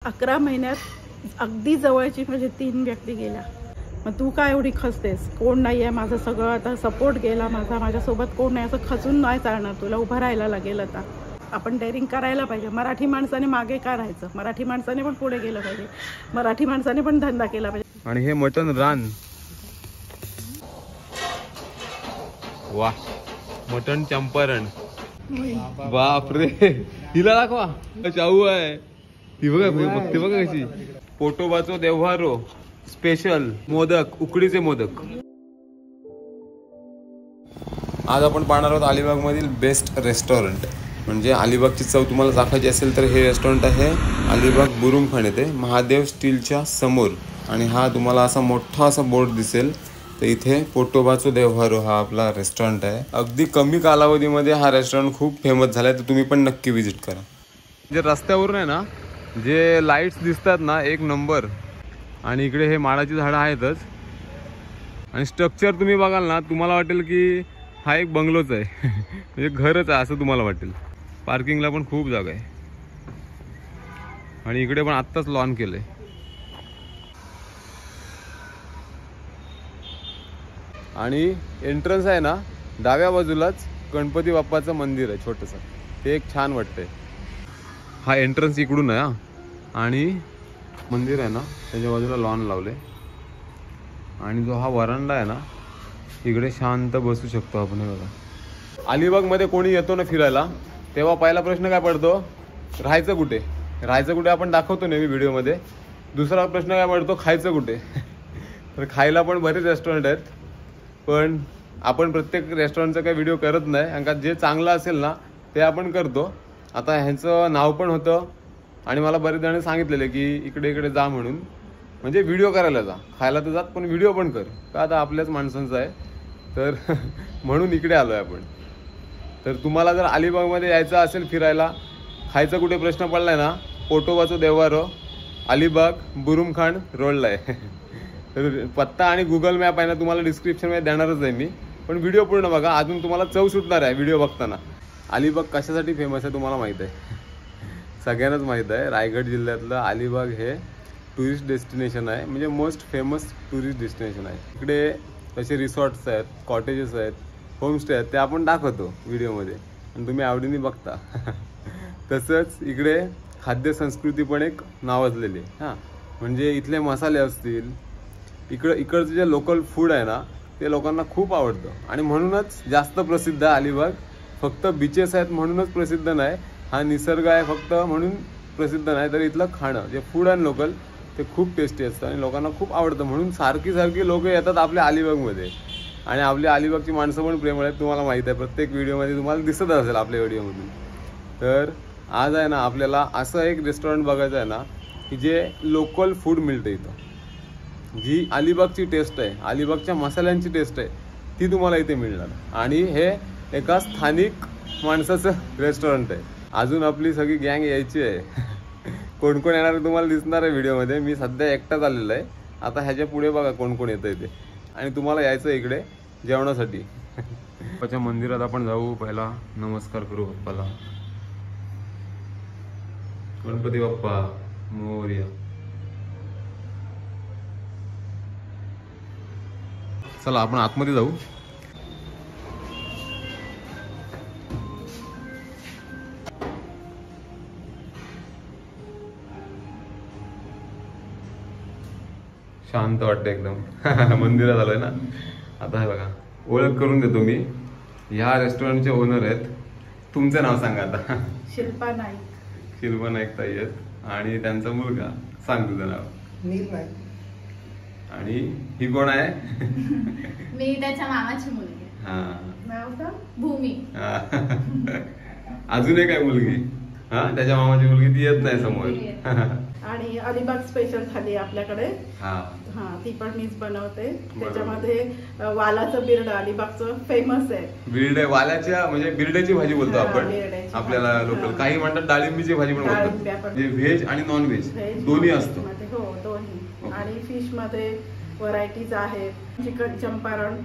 11 महिन्यात अगदी जवळची म्हणजे 3 व्यक्ती गेल्या. मग तू काय एवढी खचतेस? कोण नाही आहे, माझं सगळं आता सपोर्ट गेला माझ्यासोबत कोण नाही, असं खचून नाही चालणार. तुला उभं राहायला लागेल. आता आपण डेअरिंग करायला पाहिजे. मराठी माणसाने मागे का राहायचं? मराठी माणसाने पण पुढे गेलं पाहिजे. मराठी माणसाने पण धंदा केला पाहिजे. आणि हे मटन रान, वा, मटन चंपारण, बापरे, हिला दाखवा, चाऊ आहे ही बघा, बघते बघा कशी. पोटोबाचो देव्हारो स्पेशल मोदक, उकडीचे मोदक. आज आपण पाहणार आहोत अलिबाग मधील बेस्ट रेस्टॉरंट. म्हणजे अलिबागची चव तुम्हाला दाखवायची असेल तर हे रेस्टॉरंट आहे अलिबाग बुरुमखान येथे, महादेव स्टीलच्या समोर. आणि हा तुम्हाला असा मोठा असा बोर्ड दिसेल, तर इथे पोटोबाचो देव्हारो हा आपला रेस्टॉरंट आहे. अगदी कमी कालावधीमध्ये हा रेस्टॉरंट खूप फेमस झालाय, तर तुम्ही पण नक्की विजिट करा. जे रस्त्यावरून आहे ना, जे लाईट्स दिसतात ना, एक नंबर. आणि इकडे हे माडाची झाडं आहेतच. आणि स्ट्रक्चर तुम्ही बघाल ना, तुम्हाला वाटेल की हा एक बंगलोच आहे, म्हणजे घरच आहे असं तुम्हाला वाटेल. पार्किंगला पण खूप जागा आहे. आणि इकडे पण आत्ताच लॉन केलंय. आणि एंट्रन्स आहे ना, डाव्या बाजूलाच गणपती बाप्पाचं मंदिर आहे छोटंसं, ते एक छान वाटतंय. हा एंट्रन्स इकडून आहे. आणि मंदिर आहे ना, त्याच्या बाजूला लॉन लावले. आणि जो हा वरांडा आहे ना, इकडे शांत बसू शकतो आपण. हे बघा, अलिबागमध्ये कोणी येतो ना फिरायला, तेव्हा पहिला प्रश्न काय पडतो? राहायचं कुठे? राहायचं कुठे आपण दाखवतो नेहमी व्हिडिओमध्ये. दुसरा प्रश्न काय पडतो? खायचं कुठे? तर खायला पण बरेच रेस्टॉरंट आहेत, पण आपण प्रत्येक रेस्टॉरंटचा काही व्हिडिओ करत नाही, कारण का जे चांगलं असेल ना ते आपण करतो. आता ह्यांचं नाव पण होतं आणि मला बरेच जण सांगितलेले की इकडे इकडे जा म्हणून, म्हणजे व्हिडिओ करायला जा, खायला तर जात पण व्हिडिओ पण कर, का आता आपल्याच माणसांचं आहे. तर म्हणून इकडे आलो आहे आपण. तर तुम्हाला जर अलिबागमध्ये यायचं असेल फिरायला, खायचं कुठे प्रश्न पडलाय ना, पोटोबाचो देव्हारो अलिबाग बुरुमखान रोडला आहे. तर पत्ता आणि गुगल मॅप आहे ना, तुम्हाला डिस्क्रिप्शनमध्ये देणारच आहे मी, पण व्हिडिओ पूर्ण बघा, अजून तुम्हाला चव सुटणार आहे व्हिडिओ बघताना. अलिबाग कशासाठी फेमस आहे तुम्हाला माहीत आहे, सगळ्यांनाच माहीत आहे. रायगड जिल्ह्यातलं अलिबाग हे टुरिस्ट डेस्टिनेशन आहे, म्हणजे मोस्ट फेमस टुरिस्ट डेस्टिनेशन आहे. इकडे तसे रिसॉर्ट्स आहेत, कॉटेजेस आहेत, होमस्टे आहेत, ते आपण दाखवतो व्हिडिओमध्ये आणि तुम्ही आवडीने बघता. तसंच इकडे खाद्य संस्कृती पण एक नावाजलेली आहे. हां, म्हणजे इथले मसाले असतील, इकडचं जे लोकल फूड आहे ना, ते लोकांना खूप आवडतं. आणि म्हणूनच जास्त प्रसिद्ध आहे अलिबाग. फक्त बीचेस आहेत म्हणूनच प्रसिद्ध नाही, हा निसर्ग आहे फक्त म्हणून प्रसिद्ध नाही, तर इथलं खाणं जे फूड आहे लोकल ते खूप टेस्टी असतं आणि लोकांना खूप आवडतं. म्हणून सारखी लोक येतात आपल्या अलिबागमध्ये. आणि आपल्या अलिबागची माणसं पण प्रेमळ आहेत, तुम्हाला माहीत आहे, प्रत्येक व्हिडिओमध्ये तुम्हाला दिसत असेल आपल्या व्हिडिओमधून. तर आज आहे ना, आपल्याला असं एक रेस्टॉरंट बघायचं आहे ना, की जे लोकल फूड मिळतं इथं. जी अलिबागची टेस्ट आहे, अलिबागच्या मसाल्यांची टेस्ट आहे, ती तुम्हाला इथे मिळणार. आणि हे एका स्थानिक माणसाचं रेस्टॉरंट आहे. अजून आपली सगळी गँग यायची आहे. कोण कोण येणार तुम्हाला दिसणार आहे व्हिडिओमध्ये. मी सध्या एकटाच आलेला आहे. आता ह्याच्या पुढे बघा कोण कोण येतं इथे. आणि तुम्हाला यायचं इकडे जेवणासाठी. बाप्पाच्या मंदिरात आपण जाऊ, पहिला नमस्कार करू बाप्पाला. गणपती बाप्पा मोरया. चला आपण आतमध्ये जाऊ. शांत वाटतं एकदम. मंदिरात आलोय ना. आता हे बघा, ओळख करून देतो मी. ह्या रेस्टॉरंटचे ओनर आहेत. तुमचं नाव सांगा आता. शिल्पा नाईक. शिल्पा नाईक ताई आहेत. आणि त्यांचा मुलगा, सांग तुझं नाव. नील नाईक. आणि ही कोण आहे? मी त्याच्या मामाची मुलगी. हा, नाव सांग. भूमी. अजून एक आहे मुलगी. हा, त्याच्या मामाची मुलगी, ती येत नाही समोर. आणि अलिबाग स्पेशल थाली आपल्याकडे. हा, ती पण मीच बनवते. त्याच्यामध्ये वालाचं बिर्ड अलिबागचं फेमस आहे. बिर्ड, वाल्याच्या म्हणजे बिर्ड्याची भाजी बोलतो आपण आपल्याला लोकल. काही म्हणतात डाळिंबीची भाजी पण बोलतात. व्हेज आणि नॉन व्हेज दोन्ही असतं. हो, दोन्ही. आणि फिश मध्ये व्हरायटीज आहेत. चिकन चंपारण,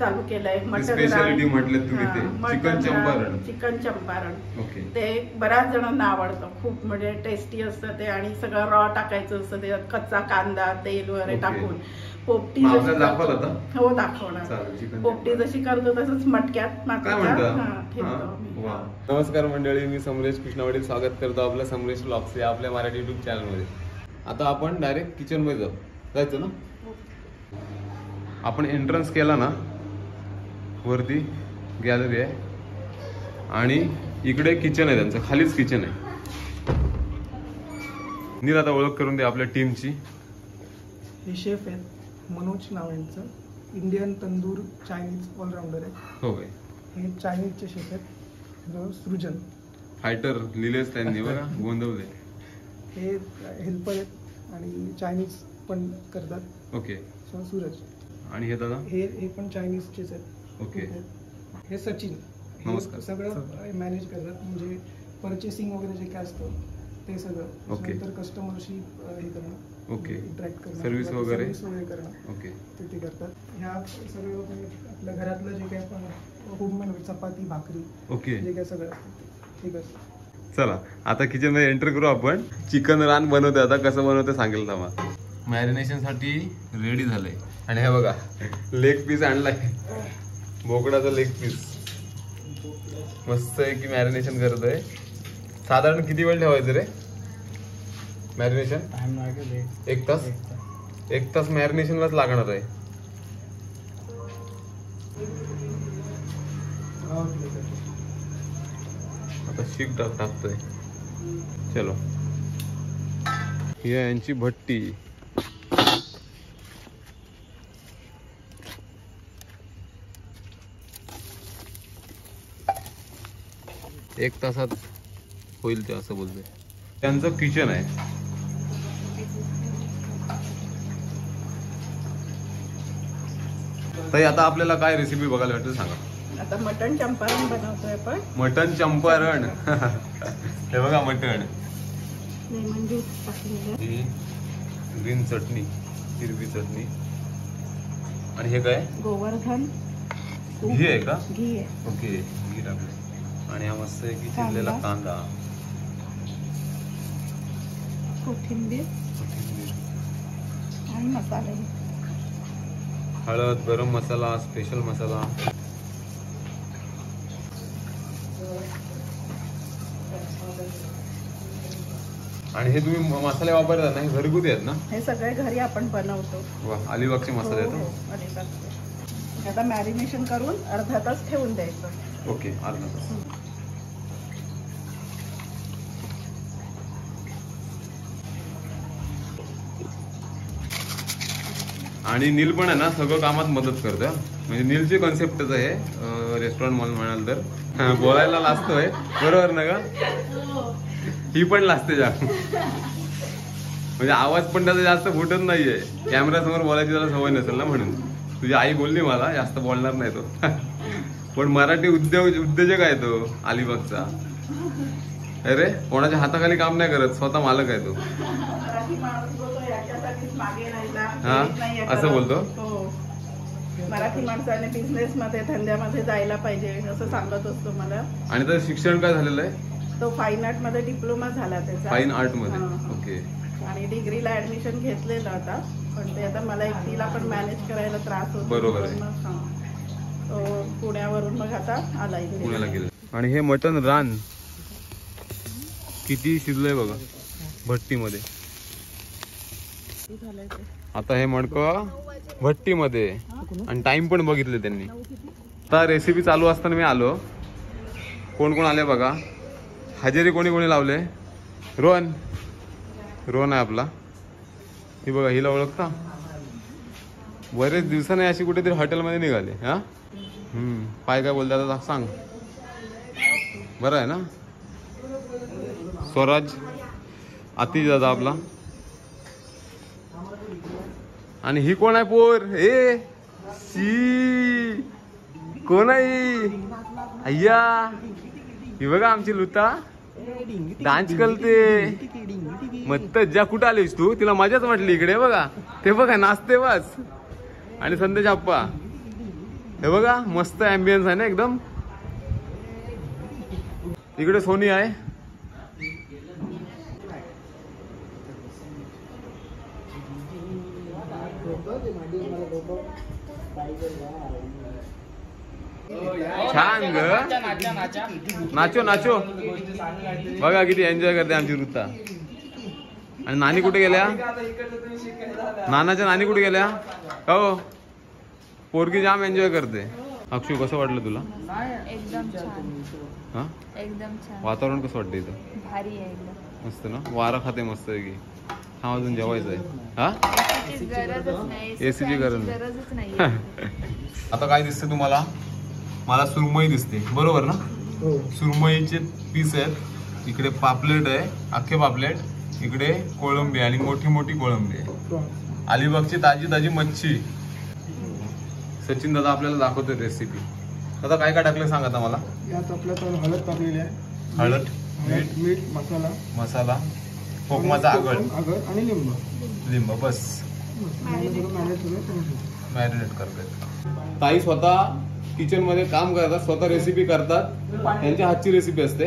चालू केलंय. मटन स्पेशालिटी म्हटले तुम्ही ते chicken Champaran. Chicken Champaran okay. ते बऱ्याच जणांना आवडतं. खूप म्हणजे टेस्टी असतं ते आणि सगळं रॉ टाकायचं असतं त्याच्यात, कच्चा कांदा तेल वगैरे टाकून. पोपटी हो दाखवणार. पोपटी जशी करतो तसंच मटक्यात नमस्कार मंडळी, मी समरेश कृष्णवाडी स्वागत करतो आपल्या समरेश ब्लॉग्स या आपल्या मराठी युट्यूब चॅनलमध्ये. आता आपण डायरेक्ट किचन मध्ये जायचं ना. आपण एंट्रन्स केला ना, वरती गॅलरी आहे आणि इकडे किचन आहे त्यांचं, खालीच किचन आहे. नील आता ओळख करून दे आपल्या टीमची. हे शेफ आहेत, मनोज नाव यांचं. इंडियन तंदूर चायनीज ऑलराऊंडर आहे. हो काय. हे चायनीजचे शेफ आहेत, सृजन. फायटर लिहिलेच त्यांनी बघा, गोंधवले. हे हेल्पर आहेत आणि चायनीज पण करतात. ओके. सूरज. आणि हे दादा हे पण चायनीजचेच आहेत. ओके. हे सचिन. नमस्कार. सगळं मॅनेज करतात, म्हणजे परचेसिंग वगैरे जे काय असतं ते सगळं. ओके. नंतर कस्टमरशी हे करणं, ओके, इंटरॅक्ट करणं, सर्व्हिस वगैरे करणं. ओके. ते करतात. ह्या सगळं म्हणजे आपल्या घरातलं जे काय आपण होममेड चपाती भाकरी ओके जे काय सगळं असतं ठीक आहे. चला आता किचन मध्ये एंटर करू आपण. चिकन रान बनवते, आता कसं बनवते सांगेल थांबा. मॅरिनेशन साठी रेडी झालंय. आणि हे बघा लेग पीस आणलाय, बोकडाचा लेग पीस. मस्त आहे की मॅरिनेशन करतोय. साधारण किती वेळ ठेवायचं रे मॅरिनेशन? 1 तास. 1 तास मॅरिनेशनलाच लागणार आहे. आता शीक टाकतोय. चलो, ही आहे यांची भट्टी. एक तासात होईल ते असं बोलतोय. त्यांचं किचन आहे. ताई आता आपल्याला काय रेसिपी बघायला भेटेल सांगा. आता मटन चंपारण बनवतोय आपण. मटन चंपारण. हे बघा मटण. लेमन ज्यूस टाकलेलं. ही ग्रीन चटणी, हिरवी चटणी. आणि हे काय? गोवर्धन घी आहे का? घी आहे. ओके, घी टाकले. आणि हा मस्त आहे की चिरलेला कांदा, कोथिंबीर आणि मसाले. हळद, गरम मसाला, स्पेशल मसाला. आणि हे तुम्ही मसाले वापरतात ना, हे घरगुती आहेत ना? हे सगळे घरी आपण बनवतो. वा, अलिबागचे मसाले हो, आहेत. अलिबागचे. आता मॅरिनेशन करून अर्धा तास ठेवून द्यायचं. ओके, अर्धा तास. आणि नील पण आहे ना सगळं कामात मदत करतं. म्हणजे नीलची कॉन्सेप्टच आहे रेस्टॉरंट म्हणून म्हणाल तर. बोलायला लाजतोय बरोबर ना का? ही पण लाजते जास्त. म्हणजे आवाज पण त्याचा जास्त फुटत नाहीये. कॅमेरा समोर बोलायची त्याला सवय नसेल ना, म्हणून. तुझी आई बोलली मला जास्त बोलणार नाही तो. पण मराठी उद्योजक आहे तो अलिबागचा. अरे कोणाच्या हाताखाली काम नाही करत, स्वतः मालक आहे तो. हा असं बोलतो. मराठी माणसाने बिझनेस मध्ये धंद्यामध्ये जायला पाहिजे असं सांगत असतो मला. आणि त्याचं शिक्षण काय झालेलं आहे? तो फाईन आर्ट मध्ये डिप्लोमा झाला त्याचा. फाईन आर्ट मध्ये. ओके. आणि डिग्रीला ऍडमिशन घेतलेलं आता, पण ते आता मला एकटीला पण मॅनेज करायला त्रास होतो. बरोबर आहे. तो पुण्यावरून मग आता आला इथे पुण्याला गेलं. आणि हे मटन रान किती शिजलंय बघा भट्टीमध्ये. आता हे मडकं भट्टीमध्ये आणि टाइम पण बघितले त्यांनी. आता रेसिपी चालू असताना मी आलो. कोण कोण आले बघा. हजेरी कोणी कोणी लावले? रोहन. रोहन आहे आपला. ही बघा, हिला ओळखता? बरेच दिवसाने अशी कुठेतरी हॉटेलमध्ये निघाले. हा पाय काय बोलतात आता सांग. बरं आहे ना? स्वराज, आतिश दादा आपला. आणि ही कोण आहे पोर? ए शी कोण आहे? अय्या, ही बघा आमची लुता डान्स करते. मस्त. ज्या कुठं आलीस तू? तिला मजाच वाटली इकडे. बघा ते बघा नाचते बस. आणि संदेश आप्पा हे बघा मस्त ॲम्बियन्स आहे ना एकदम. इकडे सोनी आहे. छान ग. Nacho nacho. बघा किती एन्जॉय करते आमची ऋता. आणि नानी कुठे गेल्या? नानाच्या नानी कुठे गेल्या? हो पोरगी जाम एन्जॉय करते. अक्षू कसं वाटलं तुला? एकदम छान. हा एकदम छान. वातावरण कसं वाटतं इथं? भारी आहे एकदम. मस्त ना. वारा खाते मस्त आहे की. हा अजून जेवायचं आहे. हा गरजच नाही. एसीची गरज गरजच नाही. आता काय दिसते तुम्हाला? मला सुरमई दिसते बरोबर ना. सुरमईचे पीस आहेत. इकडे पापलेट आहे अख्खे पापलेट. इकडे कोळंबी आणि मोठी मोठी कोळंबी आहे. अलिबागची ताजी ताजी मच्छी. सचिन दादा आपल्याला दाखवतोय रेसिपी. आता काय काय टाकलं सांग आता मला. यात आपल्याला हळद टाकलेली आहे. हळद मीठ मसाला कोकमाचा आगळ आणि लिंब बस मॅरिनेट करतात. ताई स्वतः किचन मध्ये काम करतात. स्वतः रेसिपी करतात. त्यांच्या हातची रेसिपी असते.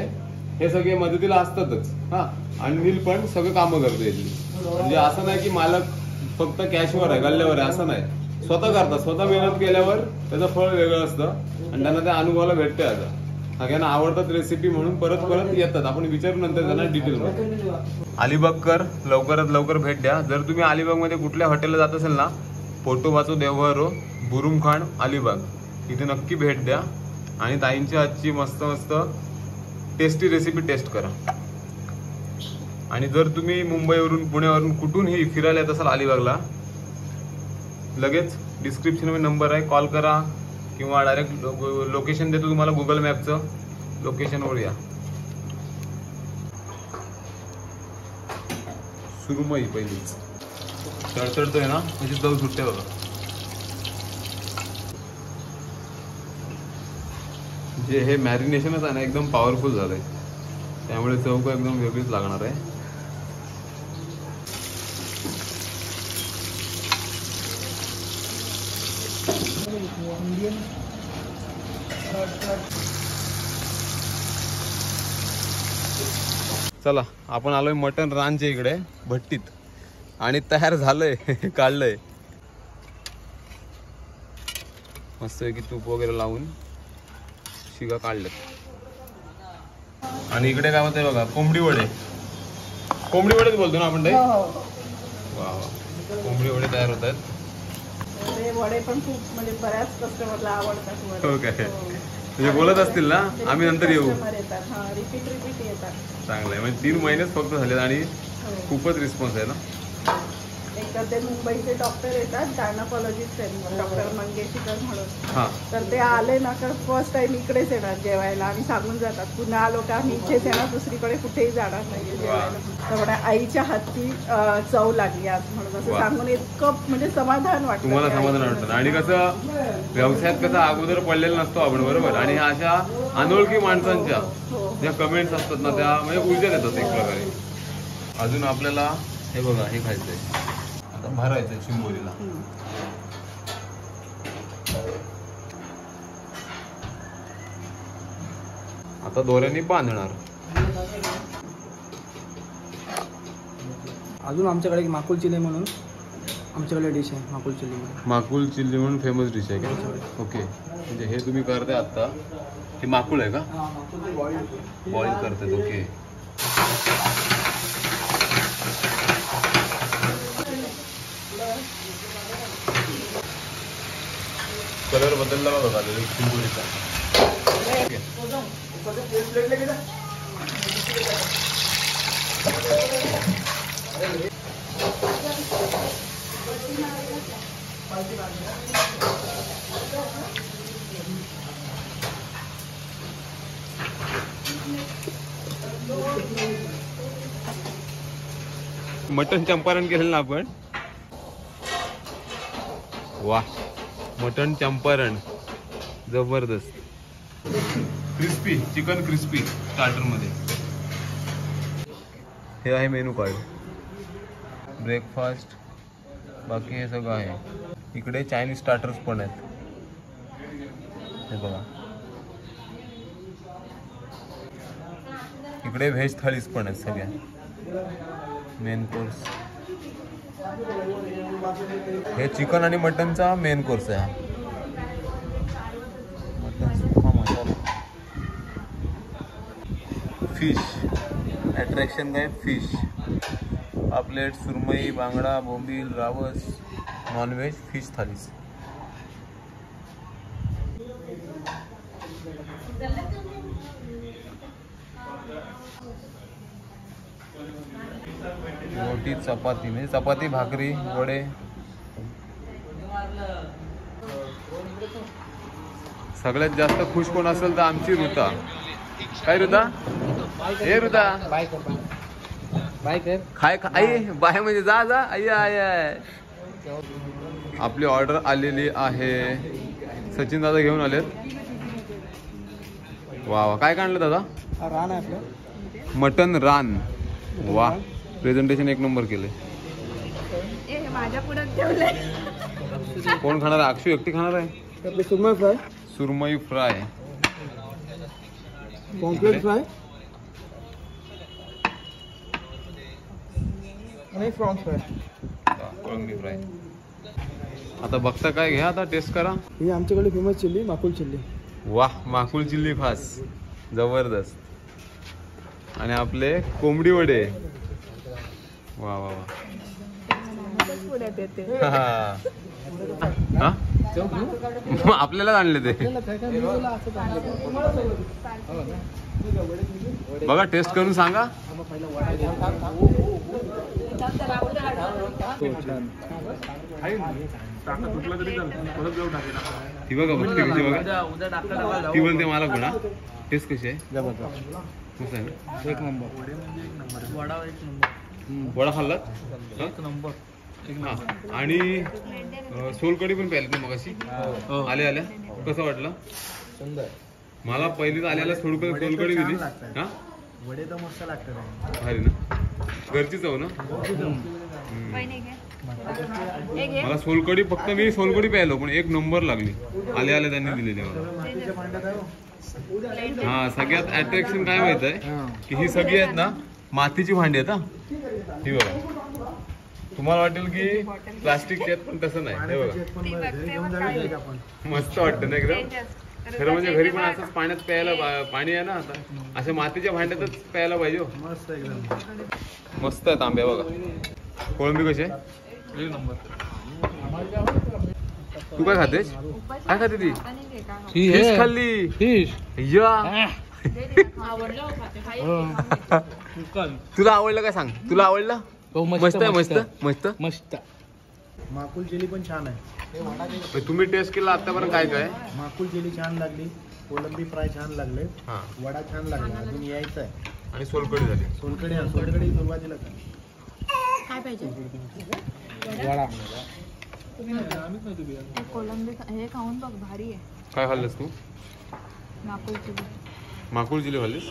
हे सगळे मदतीला असतातच. हा आणि नील पण सगळं कामं करते. म्हणजे असं नाही की मालक फक्त कॅशवर आहे गल्ल्यावर आहे असं नाही. स्वतः करतात. स्वतः मेहनत केल्यावर त्याचं फळ वेगळं असतं आणि त्यांना त्या अनुभवाला भेटते. आता सगळ्यांना आवडतात रेसिपी म्हणून परत परत येतात. आपण विचारू नंतर त्यांना डिटेलमध्ये. अलिबागकर लवकरात लवकर भेट द्या. जर तुम्ही अलिबागमध्ये कुठल्या हॉटेलला जात असेल ना पोटोबाचो देवघर बुरुमखान अलिबाग इथे नक्की भेट द्या आणि ताईंच्या हातची मस्त मस्त टेस्टी रेसिपी टेस्ट करा. आणि जर तुम्ही मुंबईवरून पुण्यावरून कुठूनही फिरायला येत असाल अलिबागला लगेच डिस्क्रिप्शनमध्ये नंबर आहे कॉल करा किंवा डायरेक्ट लोकेशन देतो तुम्हाला गुगल मॅपचं. लोकेशनवर या. सुरमई पहिलीच तडतडतोय ना म्हणजे जाऊ सुट्टे बघा. जे हे मॅरिनेशनच आहे ना एकदम पॉवरफुल झालंय त्यामुळे चव एकदम वेगळीच लागणार आहे. चला आपण आलोय मटन रानच्या इकडे भट्टीत आणि तयार झालंय काढलंय मस्त की तूप वगैरे लावून शिगा काढलेत. आणि इकडे काय म्हणते बघा कोंबडी वडे. कोंबडी वडेच बोलतो ना आपण ते. वा कोंबडी वडे तयार होत आहेत. वडे पण खूप म्हणजे बऱ्याच कस्टमरला आवडतात. हो काय म्हणजे बोलत असतील ना आम्ही नंतर येऊ. रिपीट येतात. चांगलं आहे म्हणजे 3 महिनेच फक्त झालेत आणि खूपच रिस्पॉन्स आहे ना. एक तर ते मुंबईचे डॉक्टर येतात गायनोकॉलॉजिस्ट आहेत डॉक्टर मंगेशीकर म्हणून. तर ते आले ना तर फर्स्ट टाइम इकडेच येणार जेवायला आणि सांगून जातात पुन्हा आलो का मी इथेच येणार दुसरीकडे कुठेही जाणार नाही जेवायला. तर आईच्या हातची चव लागली आज म्हणून असं सांगून इतकं म्हणजे समाधान वाटतं. तुम्हाला समाधान वाटतं. आणि कसं व्यवसायात कसं अगोदर पडलेलं नसतो आपण बरोबर. आणि अशा अनोळखी माणसांच्या ज्या कमेंट्स असतात ना त्या म्हणजे ऊर्जा देतात एक प्रकारे. अजून आपल्याला हे बघा हे खायचंय आता भरायचंय चिंबोरीला. आता दोऱ्यांनी बांधणार. अजून आमच्याकडे एक माकुल चिली म्हणून आमच्याकडे डिश आहे. माकुल चिली म्हणून माकुल चिल्ली म्हणून फेमस डिश आहे का? ओके म्हणजे हे तुम्ही करताय आता हे माकुल आहे का? बॉईल करतात. ओके कलर बदलला बघा चिंबोरीचा. मटन चंपारण केलेलं ना आपण. वा मटन चंपारण जबरदस्त. क्रिस्पी चिकन क्रिस्पी स्टार्टर मध्ये. हे आहे मेनू कार्ड. ब्रेकफास्ट बाकी हे सगळं आहे. इकडे चायनीज स्टार्टर्स पण आहेत. हे बघा, इकडे व्हेज थाळीज पण आहेत सगळ्या. मेन कोर्स हे चिकन आणि मटनचा मेन कोर्स आहे. मटन सुक्का मसाला, फिश अट्रॅक्शन काय फिश, पापलेट, सुरमई, बांगडा, बोंबील, रावस, नॉनव्हेज फिश थालीज. रोटी, चपाती म्हणजे चपाती, भाकरी, वडे. सगळ्यात जास्त खुश कोण असेल तर आमची ऋता. काय ऋता? हे ऋता खाय आई बाय म्हणजे जा जा आई आय. आपली ऑर्डर आलेली आहे. सचिन दादा घेऊन आलेत. वा वा, काय काढलं दादा? रान आहे आपलं, मटन रान. वा, प्रेझेंटेशन एक नंबर केले. माझ्या पुढे ठेवलंय. कोण खाणार आहे? अक्षू एकटी खाणार आहे. आपले सुरमई फ्राय, सुरमई फ्राय, पॉम्पलेट फ्राय आणि प्रॉन्स फ्राय. कोळंबी फ्राय. आता बघता काय, घ्या आता टेस्ट करा. ही आमच्याकडे फेमस चिल्ली, माकुल चिल्ली. वाह, माकुल चिल्ली फास जबरदस्त. आणि आपले कोंबडी वडे. वा वा वा. हा? आपल्याला आणले ते. बघा, टेस्ट करून सांगा. ती बघा, बघते कशी बघा. ती बोलते मला गुणा. टेस्ट कशी आहे? मस्त आहे ना? एक नंबर. वडा खाल्लात? एक नंबर. आणि सोलकढी पण प्यायली मग अशी आल्या आल्या. कसं वाटलं? मला पहिलीच आल्याला सोलकढी दिली. हा, वडे तर मस्त लागतात. भारी ना, घरची चव ना. मला सोलकढी, फक्त मी सोलकढी प्यायलो पण एक नंबर लागली. आल्या आल्या त्यांनी दिलेली मला. हा, सगळ्यात अट्रॅक्शन काय माहित आहे की ही सगळी आहेत ना मातीची भांडी आहेत. हा, ही बघा. तुम्हाला वाटेल की प्लास्टिकची आहेत पण तसं नाही. हे बघा, मस्त वाटतं ना एकदम. खरं म्हणजे घरी पण असंच पाण्यात प्यायला, पाणी आहे ना आता, अशा मातीच्या भांड्यातच प्यायला पाहिजे. मस्त एकदम मस्त आहे. तांब्या बघा. कोळंबी कशी आहे? एक नंबर. तू काय खातेस? काय खाते ती? ही फिश खाल्ली. फिश. या, तुला आवडलं काय सांग? तुला आवडलं? मस्त आहे. मस्त मस्त मस्त. माकुल चिली पण छान आहे. तुम्ही टेस्ट केला आतापर्यंत काय काय? माकुल चिली छान लागली, कोलंबी फ्राय छान लागले, हा, वडा छान लागला. अजून यायचं आहे. आणि सोलकढी झाली. सोलकढी सुरुवातीला काय पाहिजे? वडा. कोलंबी हे खाऊन बघ, भारी आहे. काय खाल्लंस तू? माकुल चिली. माकुळ चिली खाल्लीस?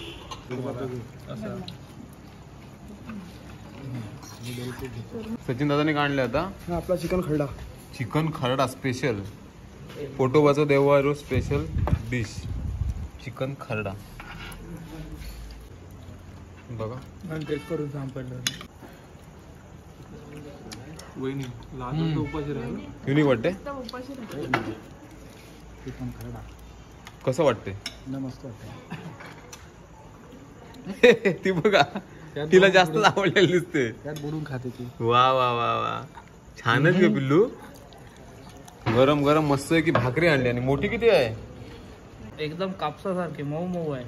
सचिन दादाने काढले आता हा आपला चिकन खरडा. चिकन खरडा स्पेशल. पोटोबाचा देवारो स्पेशल डिश चिकन खरडा. बघा, टेस्ट करून सांग पहिलं. वहिनी युनिक वाटते. चिकन खरडा कसं वाटते? मस्त वाटतं. ती बघा, तिला जास्त आवडलेली दिसते. त्यात बुडून खाते ती. वा वा वा वा, छानच ग पिल्लू. गरम गरम मस्त आहे की. भाकरी आणली आणि मोठी किती आहे? एकदम कापसासारखी मऊ मऊ आहे.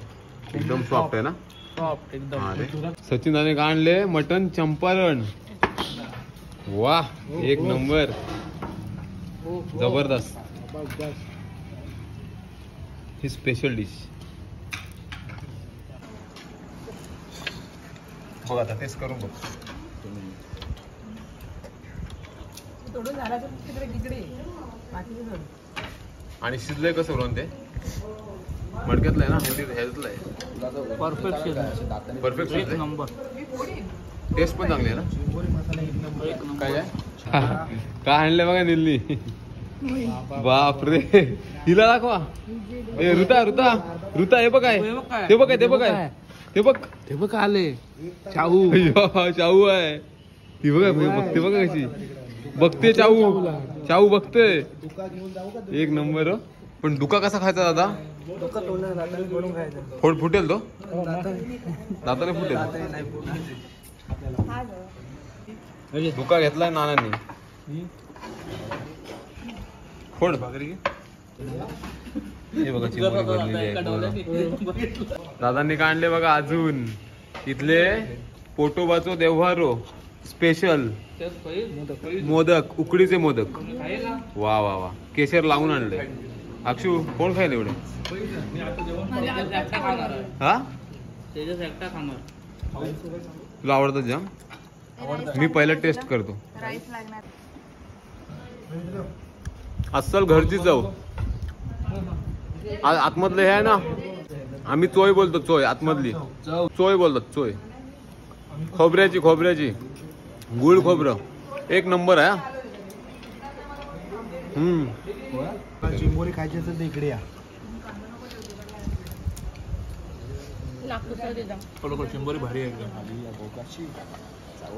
एकदम सॉफ्ट आहे ना. सॉफ्ट एकदम. सचिन दाने का आणले? मटन चंपारण. वा, एक नंबर. जबरदस्त. ही स्पेशल डिश. बघ आता टेस्ट करून बघ. आणि शिजलंय कसं म्हणून ते मडक्यातलं आहे ना, ह्यातलं आहे. परफेक्ट. परफेक्ट एक नंबर. टेस्ट पण चांगली आहे ना. चिंबोरी मसाला एक नंबर. काय काय काय आणलं बघा निल्ली. बापरे, हिला दाखवा. ए ऋता ऋता ऋता, हे बघ काय, ते बघ काय, ते बघ काय, ते बघ, ते बघ आले चाऊ. चाऊ आहे ती, बघा बघते, बघा कशी बघते चाऊ. चाऊ बघते, एक नंबर. पण दुका कसा खायचा दादा? फुटेल तो, दाताने फुटेल. दुका घेतलाय नानांनी. फोड हे बघा, चिमणी भरलेली आहे. दादांनी काढले बघा अजून इथले पोटोबाचो देव्हारो स्पेशल मोदक, उकडीचे मोदक. वा वा वा, केशर लावून आणले. अक्षू कोण खायला एवढे? हा, तुला आवडतं जाम? मी पहिला टेस्ट करतो. अस्सल घरची चव. आतमधलं हे आहे ना, आम्ही चोय बोलतो, चोय आतमधली चोय बोलतात, चोय. खोबऱ्याची, खोबऱ्याची गुळ खोबरं एक नंबर आहे. चिंबोरी खायची असेल तर इकडे या. चिंबोरी भारी आहे एकदम,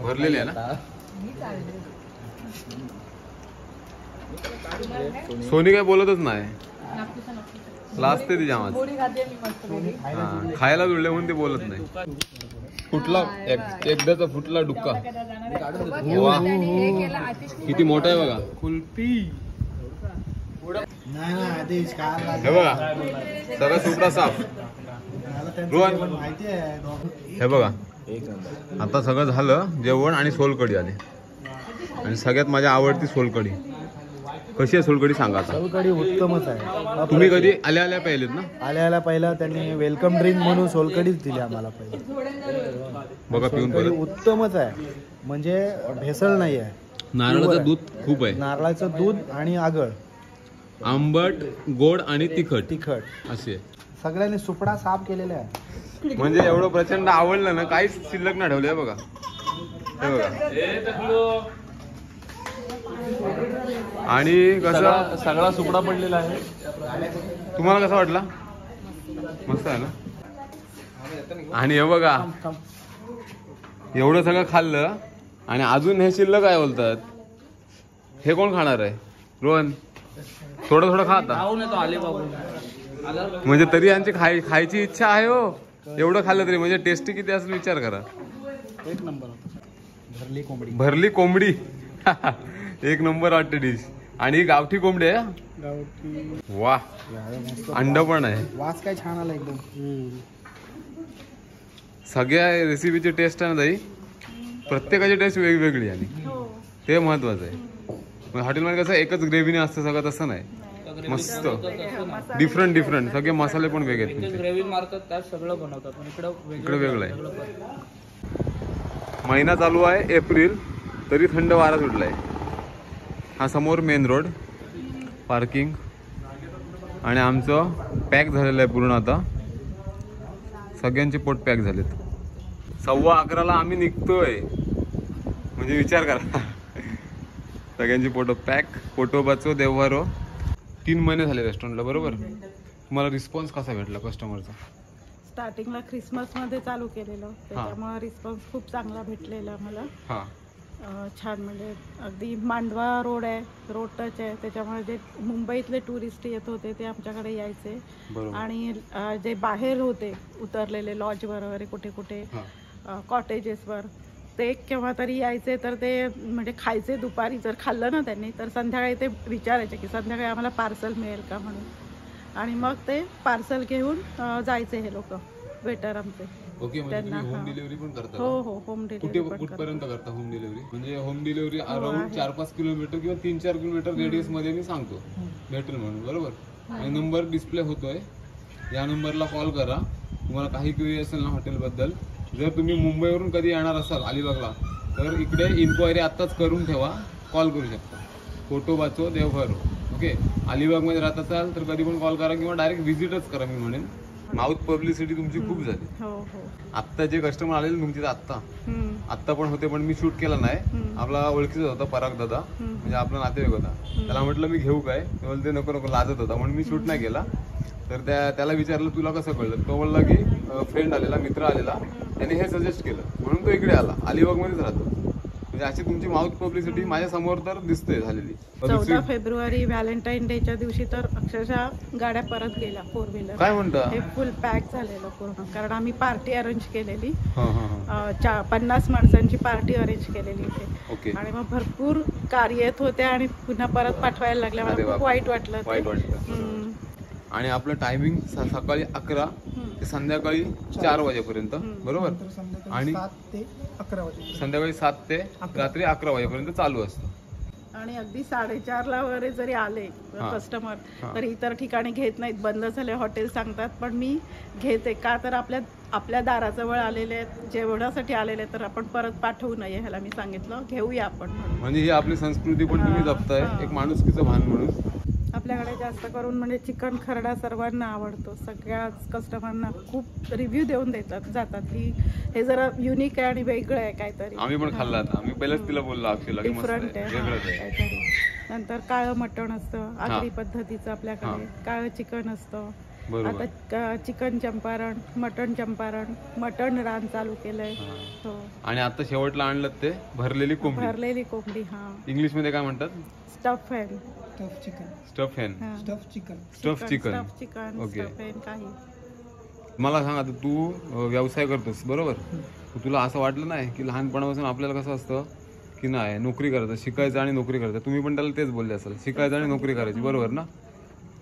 भरलेली आहे ना. सोनी काय बोलतच नाही, लाजते ती जामात. खायला जुळले म्हणून ते बोलत नाही. फुटला एकदाचा फुटला डुक्का. वा, किती मोठा आहे बघा. कुल्फी हे बघा, सगळा सुपडा साफ. रोहन हे बघा, आता सगळं झालं जेवण आणि सोलकढी आली. आणि सगळ्यात माझ्या आवडती सोलकढी. कशी आहे सोलकढी सांगा आता. सोलकढी उत्तमच आहे. तुम्ही कधी आल्या आल्या पाहिलेत ना? आल्याला पहिला त्यांनी वेलकम ड्रिंक म्हणून सोलकडीच दिली आम्हाला पहिले. बघा पिऊन सोलकढी परत. उत्तमच आहे, म्हणजे भेसळ नाही आहे. नारळाचं दूध खूप आहे. नारळाचं दूध आणि आगळ, आंबट, गोड आणि तिखट तिखट असे. सगळ्यांनी सुपडा साफ केलेला आहे. म्हणजे एवढं प्रचंड आवडलं ना, काहीच शिल्लक नाही ठेवलं. बघा, हे बघा. आणि कसं सगळा सुपडा पडलेला आहे. तुम्हाला कसा वाटला? मस्त आहे ना. आणि हे बघा, एवढं सगळं खाल्लं आणि अजून हे शिल्लक काय बोलतात. हे कोण खाणार आहे? रोहन थोडं थोडं खा आता. म्हणजे तरी यांची खायची इच्छा आहे हो. एवढं खाल्लं तरी, म्हणजे टेस्टी किती असेल विचार करा. एक नंबर भरली कोंबडी. भरली कोंबडी एक नंबर वाटते डिश. आणि गावठी कोंबडी आहे. गावठी. वा, अंड पण आहे. वास काय छान आला एकदम. सगळ्या रेसिपीची टेस्ट आहे ना ताई, प्रत्येकाची टेस्ट वेगवेगळी आणि ते महत्वाचं आहे. हॉटेलमध्ये कसं एकच ग्रेव्हीने असतं सगळं, तसं नाही. मस्त डिफरंट डिफरंट सगळे मसाले पण वेगळे आहेत. ग्रेव्ही मारतात त्यात सगळं बनवतात, पण इकडे वेगळं आहे. महिना चालू आहे एप्रिल, तरी थंड वारा सुटलाय. हा समोर मेन रोड, पार्किंग. आणि आमचं पॅक झालेलं आहे पूर्ण. आता सगळ्यांचे पोट पॅक झालेत. 11:15 आम्ही निघतोय, म्हणजे विचार करा. सगळ्यांची पोटो पॅक. पोटोबाचो देव्हारो. 3 महिने झाले रेस्टॉरंटला, बरोबर. तुम्हाला रिस्पॉन्स कसा भेटला कस्टमरचा? स्टार्टिंगला क्रिसमस मध्ये चालू केलेलं, त्याच्यामुळे रिस्पॉन्स खूप चांगला भेटलेला मला. हा, छान. म्हणजे अगदी मांडवा रोड आहे, रोड टच आहे, त्याच्यामुळे जे मुंबईतले टुरिस्ट येत होते ते आमच्याकडे यायचे. आणि जे बाहेर होते उतरलेले लॉजवर वगैरे, कुठे कुठे कॉटेजेसवर, ते केव्हा तरी यायचे. तर ते म्हणजे खायचे दुपारी, जर खाल्लं ना त्यांनी तर संध्याकाळी ते विचारायचे की संध्याकाळी आम्हाला पार्सल मिळेल का म्हणून. आणि मग ते पार्सल घेऊन जायचे हे लोक, वेटर आमचे. ओके. म्हणजे तुम्ही होम डिलिव्हरी पण करता? हो हो, होम डिलिव्हरी. कुठपर्यंत करता होम डिलिव्हरी? म्हणजे होम डिलिव्हरी अराउंड 4-5 किलोमीटर किंवा 3-4 किलोमीटर रेडियस मध्ये मी सांगतो भेटेल म्हणून, बरोबर. आणि नंबर डिस्प्ले होतोय, या नंबरला कॉल करा. तुम्हाला काही क्वेरी असेल ना हॉटेलबद्दल. जर तुम्ही मुंबईवरून कधी येणार असाल अलिबागला, तर इकडे इन्क्वायरी आत्ताच करून ठेवा, कॉल करू शकता. पोटोबाचो देव्हारो. ओके. अलिबागमध्ये राहत असाल तर कधी पण कॉल करा, किंवा डायरेक्ट व्हिजिटच करा मी म्हणेन. माउथ पब्लिसिटी तुमची खूप झाली. हो हो. आत्ता जे कस्टमर आलेले तुमचे आत्ता हम्म. आत्ता पण होते, पण मी शूट केला नाही. हम्म. आपला ओळखीचा होता पराग दादा, हम्म. म्हणजे आपला नातेवाईक होता. त्याला म्हटलं मी घेऊ काय, ते बोलते नको नको, लाजत होता म्हणून मी शूट नाही केला. तर त्याला विचारलं तुला कसं कळलं, तो बोलला की फ्रेंड आलेला, मित्र आलेला, त्याने हे सजेस्ट केलं म्हणून तो इकडे आला. अलिबागमध्येच राहतो. म्हणजे अशी तुमची माउथ पब्लिसिटी माझ्या समोर तर दिसते झालेली. 14 फेब्रुवारी व्हॅलेंटाईन डेच्या दिवशी तर अक्षरशः गाड्या परत गेल्या 4 व्हीलर. काय म्हणता? हे फुल पॅक झालेलं पूर्ण, कारण आम्ही पार्टी अरेंज केलेली. हा हा हा. 50 माणसांची पार्टी अरेंज केलेली इथे. ओके. आणि मग भरपूर कार येत होते आणि पुन्हा परत पाठवायला लागल्या. अरे मला खूप बापरे. वाईट वाटलं ते. वाईट वाटलं. हम्म. आणि आपलं टायमिंग सकाळी 11 हम्म. ते संध्याकाळी 4 वाजेपर्यंत, बरोबर? नंतर संध्याकाळी आणि 7 ते 11 वाजे. संध्याकाळी 7 ते रात्री 11 वाजेपर्यंत चालू असतं. आणि अगदी 4:30ला वगैरे जरी आले हा. कस्टमर हा. तर इतर ठिकाणी घेत नाहीत, बंद झाले हॉटेल सांगतात, पण मी घेते. का तर आपल्या दाराजवळ आलेले आहेत, जेवणासाठी आलेले तर आपण परत पाठवू नये, ह्याला मी सांगितलं घेऊया आपण म्हणून. म्हणजे ही आपली संस्कृती पण तुम्ही हा, जपताय, हा. एक माणुसकीचं भान म्हणून. आपल्याकडे जास्त करून म्हणजे चिकन खरडा सर्वांना आवडतो. सगळ्याच कस्टमरना खूप रिव्ह्यू देऊन जातात की हे जरा युनिक आहे आणि वेगळं आहे काहीतरी. आम्ही पण खाल्ला आता. आम्ही पहिलेच तिला बोललो अक्षयला की मस्त डिफरंट आहे, आहे, वेगळंच हा, आहे. काहीतरी. नंतर काळं मटण असतं आगरी पद्धतीचं आपल्याकडे, काळं चिकन असतं. बरोबर. आता चिकन चंपारण, मटण चंपारण, मटण रान चालू केलंय. हो. आणि आता शेवटला आणलं ते भरलेली कोंबडी. भरलेली कोंबडी. हा. इंग्लिश मध्ये काय म्हणतात? Stuff hen. Stuff chicken. Stuff hen. Stuff chicken. Stuff chicken. Stuff chicken, okay. Stuff hen काही. मला सांग, आता तू व्यवसाय करतोस बरोबर, तुला असं वाटलं नाही की लहानपणापासून आपल्याला कसं असतं की नाही नोकरी करायचं, शिकायचं आणि नोकरी करायचं? तुम्ही पण त्याला तेच बोलले असाल, शिकायचं आणि नोकरी करायची, बरोबर ना?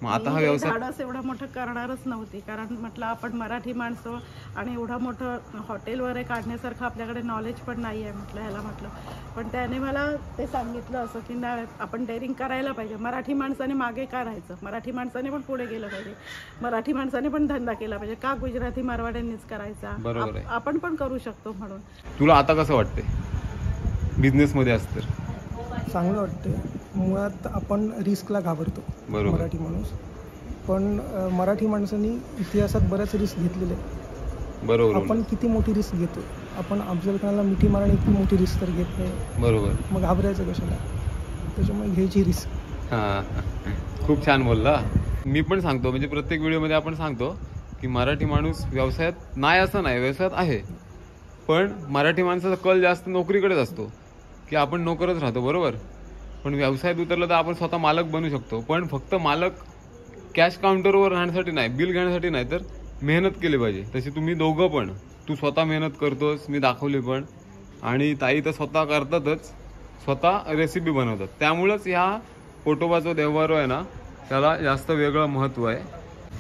मग आता हा मी व्यवसाय धाडस एवढं मोठं करणारच नव्हती, कारण म्हटलं आपण मराठी माणसं आणि एवढं मोठं हॉटेल वगैरे काढण्यासारखं आपल्याकडे नॉलेज पण नाही आहे म्हटलं ह्याला. म्हटलं पण त्याने मला ते सांगितलं असं की नाही आपण डेअरिंग करायला पाहिजे. मराठी माणसाने मागे का राहायचं, मराठी माणसाने पण पुढे गेलं पाहिजे, मराठी माणसाने पण धंदा केला पाहिजे, का गुजराती मारवाड्यांनीच करायचा, बरोबर आहे. आपण पण करू शकतो म्हणून. तुला आता कसं वाटतंय बिझनेस मध्ये असतं? चांगलं वाटतं. मुळात आपण रिस्कला घाबरतो बरोबर. मराठी माणूस, पण मराठी माणसांनी इतिहासात बऱ्याच रिस्क घेतलेले आहेत. बरोबर. आपण किती मोठी रिस्क घेतो. आपण अफजल खानाला मिठी मारणे इतकी मोठी रिस्क तर घेत नाही, बरोबर. मग घाबरायचं कशाला? त्याच्यामुळे घ्यायची रिस्क. हा, खूप छान बोलला. मी पण सांगतो, म्हणजे प्रत्येक व्हिडिओमध्ये आपण सांगतो की मराठी माणूस व्यवसायात नाही असं नाही, व्यवसायात आहे, पण मराठी माणसाचा कल जास्त नोकरीकडेच असतो की आपण नोकरच राहतो, बरोबर. पण व्यवसायात उतरलं तर आपण स्वतः मालक बनू शकतो, पण फक्त मालक कॅश काउंटरवर राहण्यासाठी नाही, बिल घेण्यासाठी नाही, तर मेहनत केली पाहिजे. तशी तुम्ही दोघं पण, तू स्वतः मेहनत करतोस, मी दाखवली पण, आणि ताई तर स्वतः करतातच, स्वतः रेसिपी बनवतात. त्यामुळंच ह्या पोटोबाचा देवारो आहे ना, त्याला जास्त वेगळं महत्त्व आहे.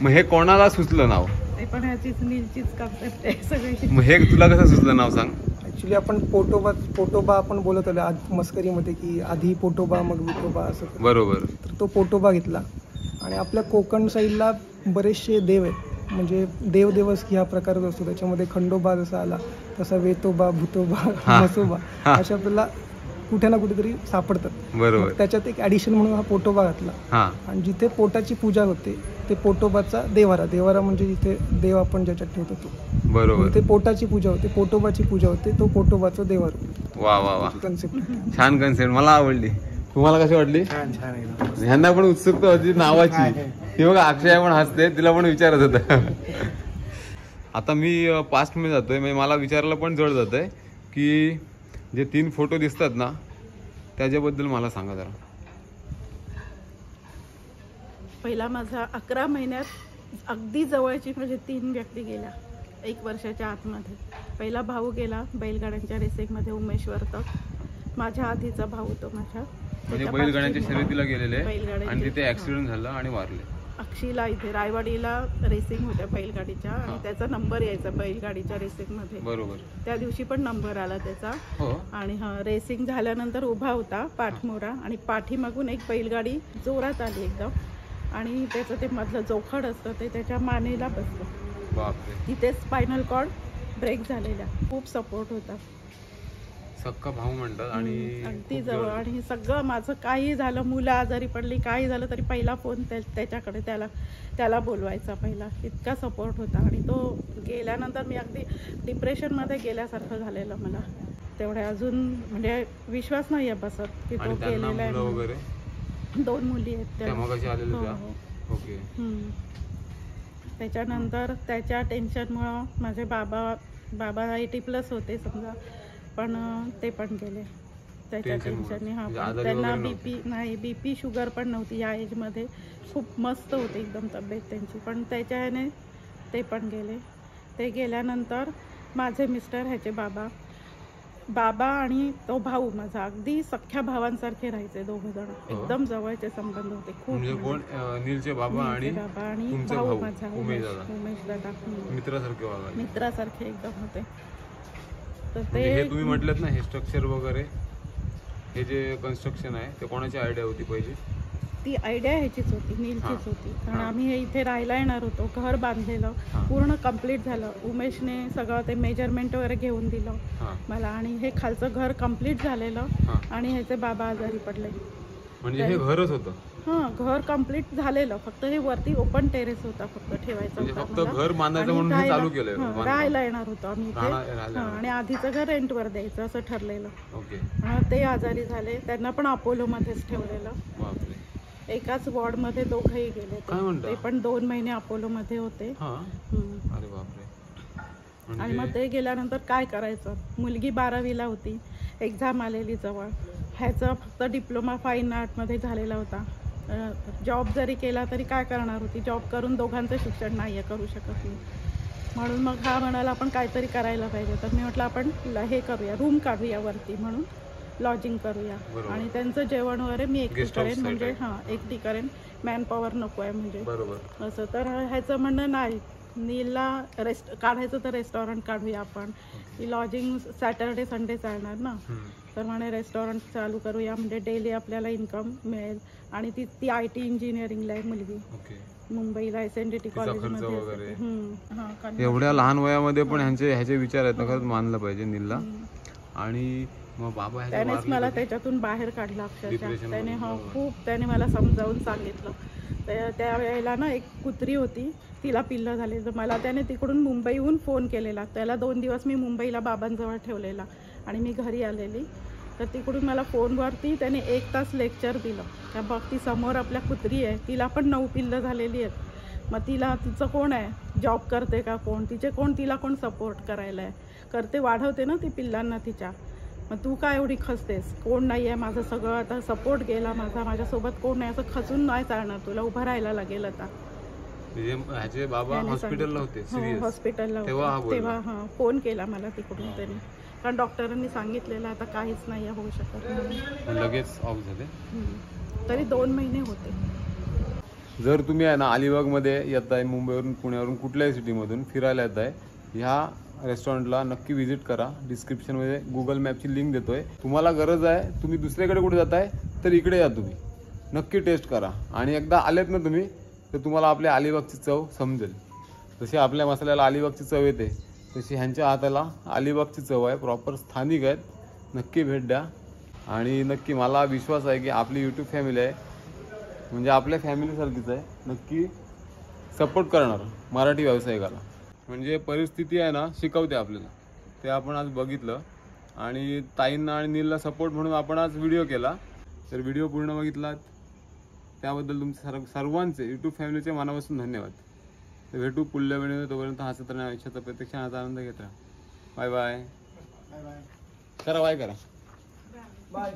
मग हे कोणाला सुचलं नाव? ते पण ह्याचीच नीलचीच कन्सेप्ट आहे सगळी. मग हे तुला कसं सुचलं नाव सांग? ॲक्च्युली आपण पोटोबा आपण बोलत आलो आज मस्करीमध्ये की आधी पोटोबा मग विठोबा असं. बरोबर. तर तो पोटोबा घेतला. आणि आपल्या कोकण साईडला बरेचसे देव आहेत, म्हणजे देवदेवस्की हा प्रकारच असतो. त्याच्यामध्ये खंडोबा जसा आला तसा वेतोबा, भूतोबा, मसोबा अशा आपल्याला कुठे ना कुठेतरी सापडतात. बरोबर. त्याच्यात एक ॲडिशन म्हणून हा पोटोबा घातला. हा. आणि जिथे पोटाची पूजा होते ते पोटोबाचा देवारा म्हणजे जिथे देव आपण ज्याच्यात ठेवतो तो. बरोबर. जिथे पोटाची पूजा होते, पोटोबाची पूजा होते, तो पोटोबाचा देवारा. वा वा वा, कन्सेप्ट छान कन्सेप्ट, मला आवडली. तुम्हाला कशी वाटली? ह्यांना पण उत्सुकता होती नावाची. ही बघा अक्षय पण हसते, तिला पण विचारत होतं. आता मी पास्ट मध्ये जातोय, म्हणजे मला विचारायला पण जड जात आहे की जे 3 फोटो दिसतात ना त्याच्याबद्दल मला सांगा जरा. पहिला माझा 11 महिन्यात अगदी जवळची म्हणजे 3 व्यक्ती गेल्या 1 वर्षाच्या आतमध्ये. पहिला भाऊ गेला बैलगाड्यांच्या रेसिंगमध्ये, उमेश वर्तक, माझ्या आधीचा भाऊ तो माझ्या. म्हणजे बैलगाड्यांच्या शर्यतीला गेलेले बैलगाड्यांच्या- आणि तिथे ऍक्सिडेंट झाला आणि वारले. अक्षीला इथे रायवाडीला रेसिंग होत्या बैलगाडीच्या, आणि त्याचा नंबर यायचा बैलगाडीच्या रेसिंग मध्ये. बरोबर. त्या दिवशी पण नंबर आला त्याचा. हो. आणि रेसिंग झाल्यानंतर उभा होता पाठमोरा, आणि पाठीमागून एक बैलगाडी जोरात आली एकदम, आणि त्याचं ते मधलं जोखड असतं ते त्याच्या मानेला बसलं. बापरे. तिथे स्पायनल कॉर्ड ब्रेक झालेला. खूप सपोर्ट होता. सक्का भाऊ म्हणतात आणि अगदी खूप जवळ. जवळ. आणि सगळं माझं काही झालं, मुलं आजारी पडली, काही झालं तरी पहिला फोन त्याच्याकडे, त्याला बोलवायचा पहिला. इतका सपोर्ट होता. आणि तो गेल्यानंतर मी अगदी डिप्रेशनमध्ये गेल्यासारखं झालेलं मला. तेवढे अजून म्हणजे विश्वास नाही आहे बसत की तो आणि त्यांना गेलेला मुलं आहे. वगैरे 2 मुली आहेत त्या त्या. मगाशी आलेल्या हो, त्या? हो. ओके. त्याच्यानंतर त्याच्या टेन्शनमुळं माझे बाबा 80+ होते समजा, पण ते पण गेले त्याच्या टेन्शनमुळे? टेन्शनने. हा, म्हणजे पण आजारी त्यांना वगैरे नव्हते? BP नाही, BP शुगर पण नव्हती या एजमध्ये. खूप मस्त होते एकदम तब्येत त्यांची, पण त्याच्या ह्याने ते पण गेले. ते गेल्यानंतर माझे मिस्टर, ह्याचे बाबा आणि तो भाऊ माझा अगदी सख्ख्या भावांसारखे राहायचे, दोघं जण एकदम जवळचे संबंध होते खूप. म्हणजे कोण? नीलचे बाबा आणि बाबा आणि तुमचे भाऊ भाऊ माझा उमेश दादा, उमेश दादा. मित्रासारखे वागायचे. मित्रासारखे एकदम होते. तर म्हणजे हे तुम्ही ते म्हटलं ना, हे स्ट्रक्चर वगैरे, हे जे कन्स्ट्रक्शन आहे ते कोणाची आयडिया होती पहिली? ती आयडिया ह्याचीच होती, नीलचीच होती. कारण हां. आम्ही हे इथे राहायला येणार होतो, घर बांधलेलं हां. पूर्ण कम्प्लीट झालं. उमेशने सगळं ते मेजरमेंट वगैरे घेऊन दिलं हां. मला. आणि हे खालचं घर कम्प्लीट झालेलं. हां. आणि ह्याचे बाबा आजारी पडले. म्हणजे हे घरच होतं? हां, घर कम्प्लीट झालेलं, फक्त हे वरती ओपन टेरेस होता फक्त ठेवायचा म्हणजे होता फक्त मला. घर बांधायचं आणि म्हणून हे राहायला- चालू केलंय हां, बांधकाम? राहायला येणार होतो आम्ही इथे. राहायला हां, आणि आधीचं घर रेंटवर द्यायचं असं ठरलेलं. ओके. ते आजारी झाले, त्यांना पण अपोलोमध्येच ठेवलेलं. बापरे. एकाच वॉर्डमध्ये दोघंही गेले. काय म्हणता? ते पण 2 महिने अपोलोमध्ये होते. हा. हम्म. अरे बापरे. आणि मग ते गेल्यानंतर काय करायचं? मुलगी 12वीला होती, एक्झाम आलेली जवळ. ह्याचं फक्त डिप्लोमा फाईन आर्टमध्ये झालेला होता. जॉब जरी केला तरी काय करणार होती? जॉब करून दोघांचं शिक्षण नाही आहे करू शकत मी. म्हणून मग हा म्हणाला आपण काहीतरी करायला पाहिजे. तर मी म्हटलं आपण हे करूया, रूम काढूया वरती, म्हणून लॉजिंग करूया. बरोबर. आणि त्यांचं जेवण वगैरे मी एकटी Guest house करेन, म्हणजे site आहे. एकटी करेन, मॅनपॉवर नको आहे म्हणजे बरोबर. असं. तर ह्याचं म्हणणं नाही, नीलला काढायचं तर रेस्टॉरंट काढूया आपण. लॉजिंग सॅटर्डे संडे चालणार ना. हम्म. तर म्हणे रेस्टॉरंट चालू करूया, म्हणजे डेली आपल्याला इन्कम मिळेल. आणि ती IT इंजिनिअरिंगला आहे मुलगी, ओके. मुंबईला SNDT खर्च कॉलेजमध्ये वगैरे. असते. एवढ्या लहान वयामध्ये पण ह्याचे विचार आहेत ना, खरंच मानलं पाहिजे नीलला. आणि मग बाबा ह्याचे त्यानेच वारले मला कधी? त्याच्यातून बाहेर काढलं अक्षरशः. Depression त्याने मधून. खूप त्याने मला समजावून सांगितलं. त्या वेळेला ना एक कुत्री होती, तिला पिल्लं झाले. तर मला त्याने तिकडून मुंबईहून फोन केलेला. त्याला 2 दिवस मी मुंबईला बाबांजवळ ठेवलेला आणि मी घरी आलेली. तर तिकडून मला फोनवरती त्याने 1 तास लेक्चर दिलं. त्या बघ, ती समोर आपल्या कुत्री आहे, तिला पण 9 पिल्लं झालेली आहेत. मग तिचं कोण आहे? जॉब करते का कोण? तिला कोण सपोर्ट करायला आहे? करते, वाढवते ना ती पिल्लांना तिच्या. मग तू काय एवढी खचतेस? कोण नाही आहे, माझं सगळं आता सपोर्ट गेला माझ्यासोबत कोण नाही, असं खचून नाही चालणार, तुला उभं राहायला लागेल आता. ह्याचे बाबा हॉस्पिटलला होते? सिरियस? हॉस्पिटलला तेव्हा हां, फोन केला मला तिकडून त्यांनी. कारण डॉक्टरांनी सांगितलेलं आता काहीच नाही होऊ शकत म्हणून. लगेच ऑफ झाले? तरी 2 महिने होते. जर तुम्ही आहे ना अलिबागमध्ये येत आहे, मुंबईवरून पुण्यावरून कुठल्याही सिटीमधून फिरायला येत आहे, ह्या रेस्टॉरंटला नक्की व्हिजिट करा. डिस्क्रिप्शनमध्ये गुगल मॅपची लिंक देतोय. तुम्हाला गरज आहे, तुम्ही दुसरीकडे कुठे जाताय तर इकडे या, तुम्ही नक्की टेस्ट करा. आणि एकदा आलेत ना तुम्ही तर तुम्हाला आपल्या अलिबागची चव समजेल. जशी आपल्या मसाल्याला अलिबागची चव येते, तशी ह्यांच्या हाताला अलिबागची चव आहे. प्रॉपर स्थानिक आहेत. नक्की भेट द्या. आणि नक्की मला विश्वास आहे की आपली यूट्यूब फॅमिली आहे, म्हणजे आपल्या फॅमिलीसारखीच आहे. नक्की सपोर्ट करणार मराठी व्यावसायिकाला. म्हणजे परिस्थिती आहे ना शिकवते आपल्याला, ते आपण आज बघितलं. आणि ताईंना आणि नीलला सपोर्ट म्हणून आपण आज व्हिडिओ केला. तर व्हिडिओ पूर्ण बघितलात त्याबद्दल तुमचे सर्वांचे यूट्यूब फॅमिलीचे मनापासून धन्यवाद. तर भेटू पुढल्या व्हिडिओ. तोपर्यंत हसत राहा, आयुष्याचा प्रत्यक्ष आनंद घेत राहा. Bye bye. करा बाय, करा बाय.